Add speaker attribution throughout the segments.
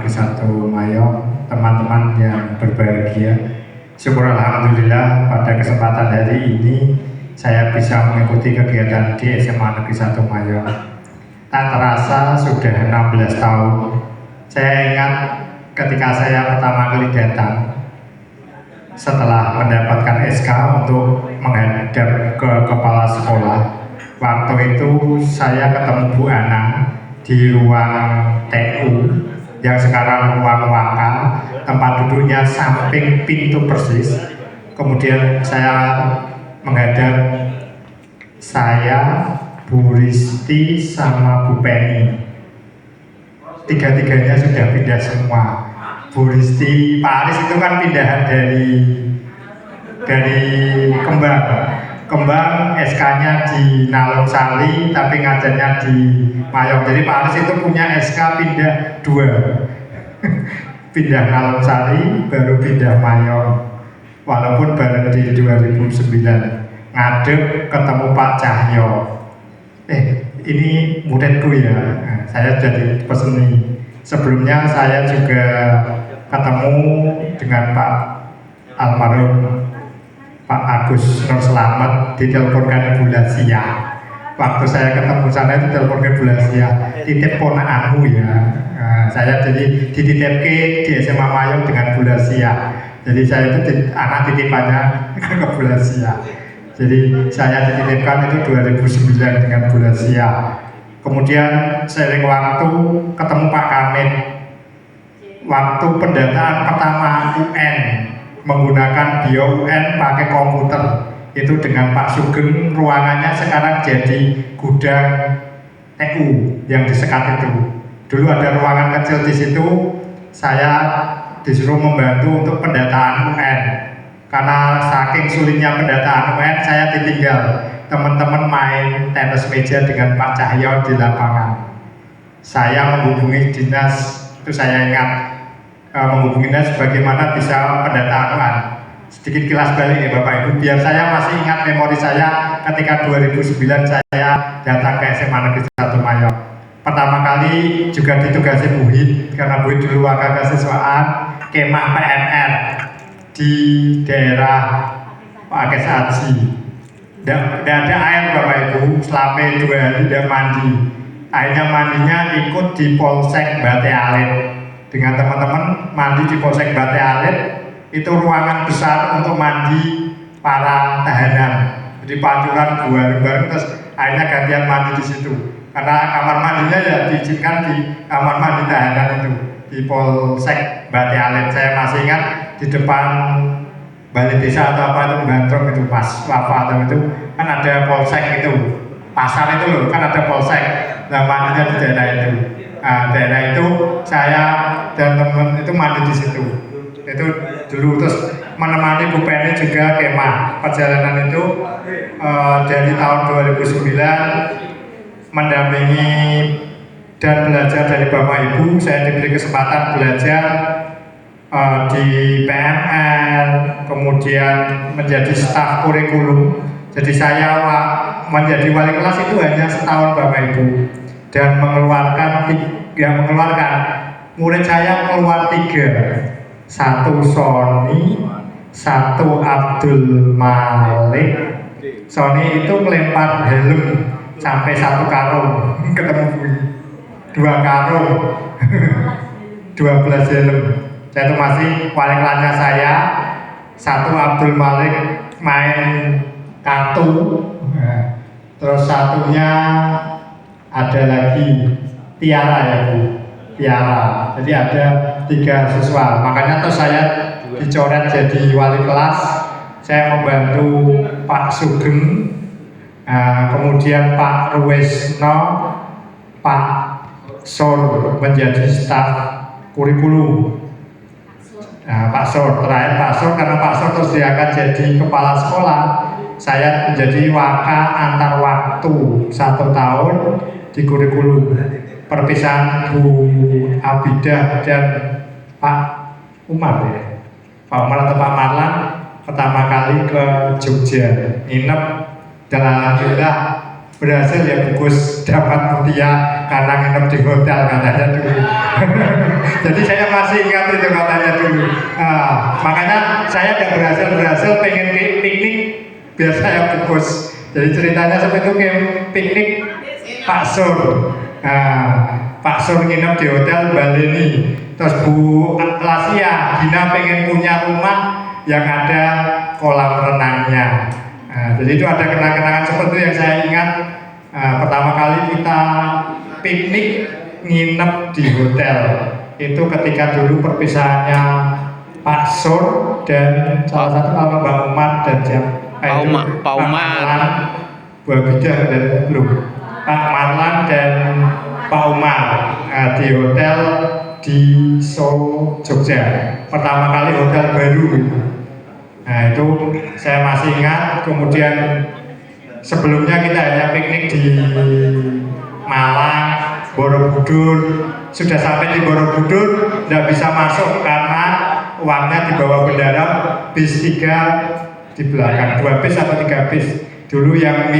Speaker 1: Negeri 1 Mayong, teman-teman yang berbahagia. Syukur alhamdulillah pada kesempatan hari ini saya bisa mengikuti kegiatan di SMA Negeri 1 Mayong. Tak terasa sudah 16 tahun. Saya ingat ketika saya pertama kali datang setelah mendapatkan SK untuk menghadap ke kepala sekolah. Waktu itu saya ketemu Bu Anang di ruang TU yang sekarang ruang Waka, tempat duduknya samping pintu persis. Kemudian saya menghadap saya, Bu Risti sama Bu Penny. Tiga-tiganya sudah pindah semua. Bu Risti, Pak Aris itu kan pindahan dari Kembang SK-nya di Nalong Sari, tapi ngajarnya di Mayong. Jadi Pak Aris itu punya SK pindah 2. Pindah Nalong Sari, baru pindah Mayong. Walaupun baru di 2009. Ngadep ketemu Pak Cahyo. Ini muridku ya. Nah, saya jadi peseni. Sebelumnya saya juga ketemu dengan Pak almarhum Pak Agus Nur Selamat, diteleponkan Ibu Lasia. Waktu saya ketemu sana itu teleponkan Ibu Lasia, titip ponakanmu ya. Nah, saya jadi dititipke di SMA Mayong dengan Bu Lasia. Jadi saya itu anak titipannya ke Bu Lasia. Jadi saya dititipkan itu 2009 dengan Bu Lasia. Kemudian seiring waktu ketemu Pak Kamit. Waktu pendataan pertama UN menggunakan bio-UN pakai komputer itu dengan Pak Sugeng, ruangannya sekarang jadi gudang TU yang disekat itu. Dulu ada ruangan kecil di situ, saya disuruh membantu untuk pendataan UN. Karena saking sulitnya pendataan UN, saya ditinggal. Teman-teman main tenis meja dengan Pak Cahyo di lapangan. Saya menghubungi dinas, itu saya ingat, menghubungi dinas bagaimana bisa pendataan UN. Sedikit kilas balik ya Bapak Ibu, biar saya masih ingat memori saya ketika 2009 saya datang ke SMA Negeri 1 Mayong. Pertama kali juga ditugasi Bu Hid, karena Bu Hid dulu wakil kesiswaan kemah PNR di daerah Pak Akes Haji. Tidak ada air Bapak Ibu, selama 2 hari tidak mandi. Akhirnya mandinya ikut di Polsek Bate Alit. Dengan teman-teman mandi di Polsek Bate Alit, itu ruangan besar untuk mandi para tahanan. Jadi pancuran bareng-bareng, terus akhirnya gantian mandi di situ. Karena kamar mandinya ya diizinkan di kamar mandi tahanan itu di Polsek Bate Alit. Saya masih ingat di depan Balai Desa atau apa itu Gandrong itu pas wafat itu kan ada polsek itu, pasar itu loh kan ada polsek. Nah mandinya di daerah itu. Nah, daerah itu saya dan teman itu mandi di situ. Itu dulu, terus menemani Bu Penny juga kemah. Perjalanan itu dari tahun 2009 mendampingi dan belajar dari Bapak Ibu. Saya diberi kesempatan belajar di PML, kemudian menjadi staf kurikulum. Jadi saya menjadi wali kelas itu hanya setahun Bapak Ibu, dan mengeluarkan murid saya keluar 3, 1 Sony, 1 Abdul Malik. Sony itu melempar helm sampai 1 karung ketemu 2 karung 12 helm. Saya itu masih wali kelasnya saya. 1 Abdul Malik main kartu, terus satunya ada lagi Tiara ya Bu, Tiara. Jadi ada 3 siswa. Makanya terus saya dicoret jadi wali kelas. Saya membantu Pak Sugeng, kemudian Pak Ruwesno, Pak Sor menjadi staf kurikulum. Nah, Pak Sor terakhir, Pak Sor karena Pak Sor terus dia akan jadi kepala sekolah. Saya menjadi waka antar waktu 1 tahun di kurikulum. Perpisahan Bu Abidah dan Pak Umar ya, Pak Umar atau Pak Marlan pertama kali ke Jogja nginep, dan alhamdulillah berhasil ya bungkus dapat mutia karena nginep di hotel katanya dulu. Jadi saya makanya saya udah berhasil pengen piknik biar saya fokus. Jadi ceritanya seperti itu, kayak piknik Pak Sur. Nah, Pak Sur nginep di hotel Baleni. Terus Bu Lasia, Gina pengen punya rumah yang ada kolam renangnya. Nah, jadi itu ada kenang-kenangan seperti itu yang saya ingat. Pertama kali kita piknik nginep di hotel itu ketika dulu perpisahannya Pak Sur dan salah satu nama Mbak Umar dan Pak Umar, Bu Abidah dan Pak Marlan dan Pak Umar di hotel di Solo, Jogja. Pertama kali hotel baru. Nah itu saya masih ingat. Kemudian sebelumnya kita hanya piknik di Malang, Borobudur. Sudah sampai di Borobudur, tidak bisa masuk karena uangnya dibawa bendara bis 3 di belakang, 2 bis atau 3 bis. Dulu yang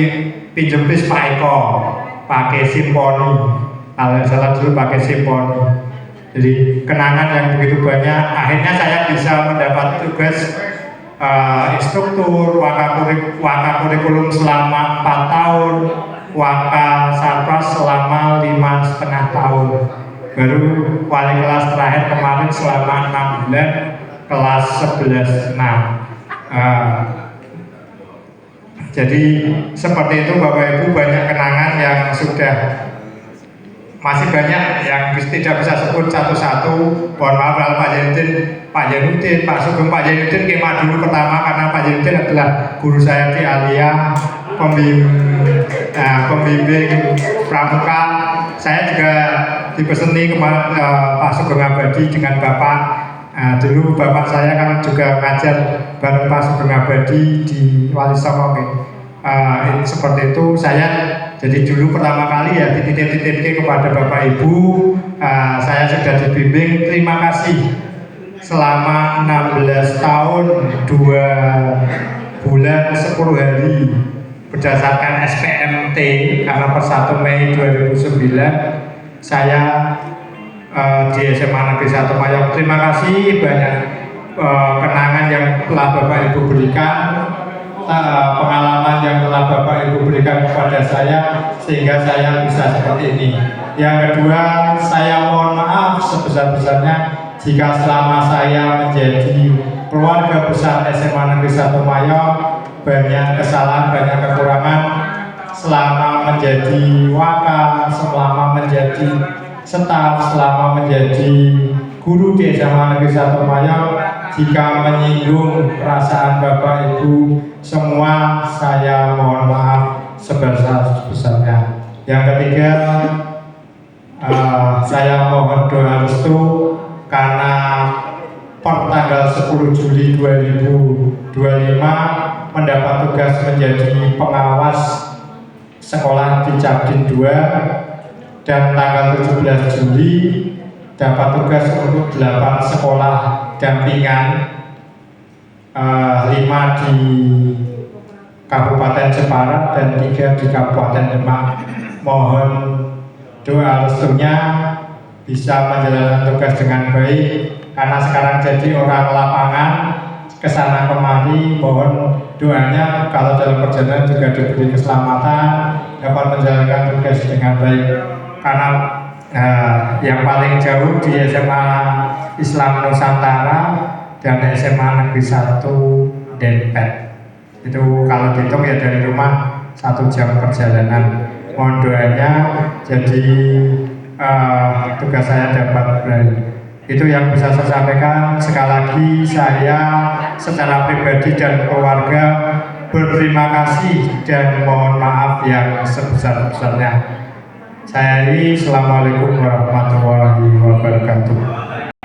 Speaker 1: pinjem bis Pak Eko, pakai simponi. Kalau salah dulu pakai simponi. Jadi kenangan yang begitu banyak. Akhirnya saya bisa mendapat tugas instruktur waka kurikulum selama 4 tahun, waka sarpas selama 5,5 tahun. Baru wali kelas terakhir kemarin selama 6 bulan, kelas 11 6. Jadi seperti itu Bapak Ibu, banyak kenangan yang sudah, masih banyak yang tidak bisa sebut satu-satu. Mohon maaf kalau Pak Jainuddin, Pak Sugeng. Pak Jainuddin kemah dulu pertama karena Pak Jainuddin adalah guru saya di Alia, pembimbing pramuka. Saya juga dipeseni Pak Sugeng Abadi dengan Bapak. Dulu Bapak saya kan juga ngajar bareng Pak Sugeng Abadi di Wali Songo. Seperti itu saya. Jadi dulu pertama kali ya dititip-titipkan kepada Bapak Ibu, saya sudah dibimbing. Terima kasih selama 16 tahun 2 bulan 10 hari berdasarkan SPMT, karena per 1 Mei 2009 saya di SMA Negeri 1 Mayong. Terima kasih banyak kenangan yang telah Bapak Ibu berikan, pengalaman yang telah Bapak Ibu berikan kepada saya sehingga saya bisa seperti ini. Yang kedua, saya mohon maaf sebesar-besarnya jika selama saya menjadi keluarga besar SMA Negeri 1 Mayong banyak kesalahan, banyak kekurangan selama menjadi waka, selama menjadi staf, selama menjadi guru di SMA Negeri 1 Mayong. Jika menyinggung perasaan Bapak Ibu semua, saya mohon maaf sebesar-besarnya. Yang ketiga, saya mohon doa restu karena per tanggal 10 Juli 2025 mendapat tugas menjadi pengawas sekolah di Cabdin 2, dan tanggal 17 Juli dapat tugas untuk 8 sekolah dampingan, 5 di Kabupaten Jepara dan 3 di Kabupaten Demak. Mohon doa restunya bisa menjalankan tugas dengan baik, karena sekarang jadi orang lapangan kesana kemari. Mohon doanya kalau dalam perjalanan juga diberi keselamatan, dapat menjalankan tugas dengan baik. Karena yang paling jauh di SMA Islam Nusantara dan SMA Negeri 1 Denpasar. Itu kalau dihitung ya dari rumah 1 jam perjalanan. Mohon doanya jadi tugas saya dapat baik. Itu yang bisa saya sampaikan. Sekali lagi saya secara pribadi dan keluarga berterima kasih dan mohon maaf yang sebesar-besarnya. Saya ini, Assalamualaikum warahmatullahi wabarakatuh.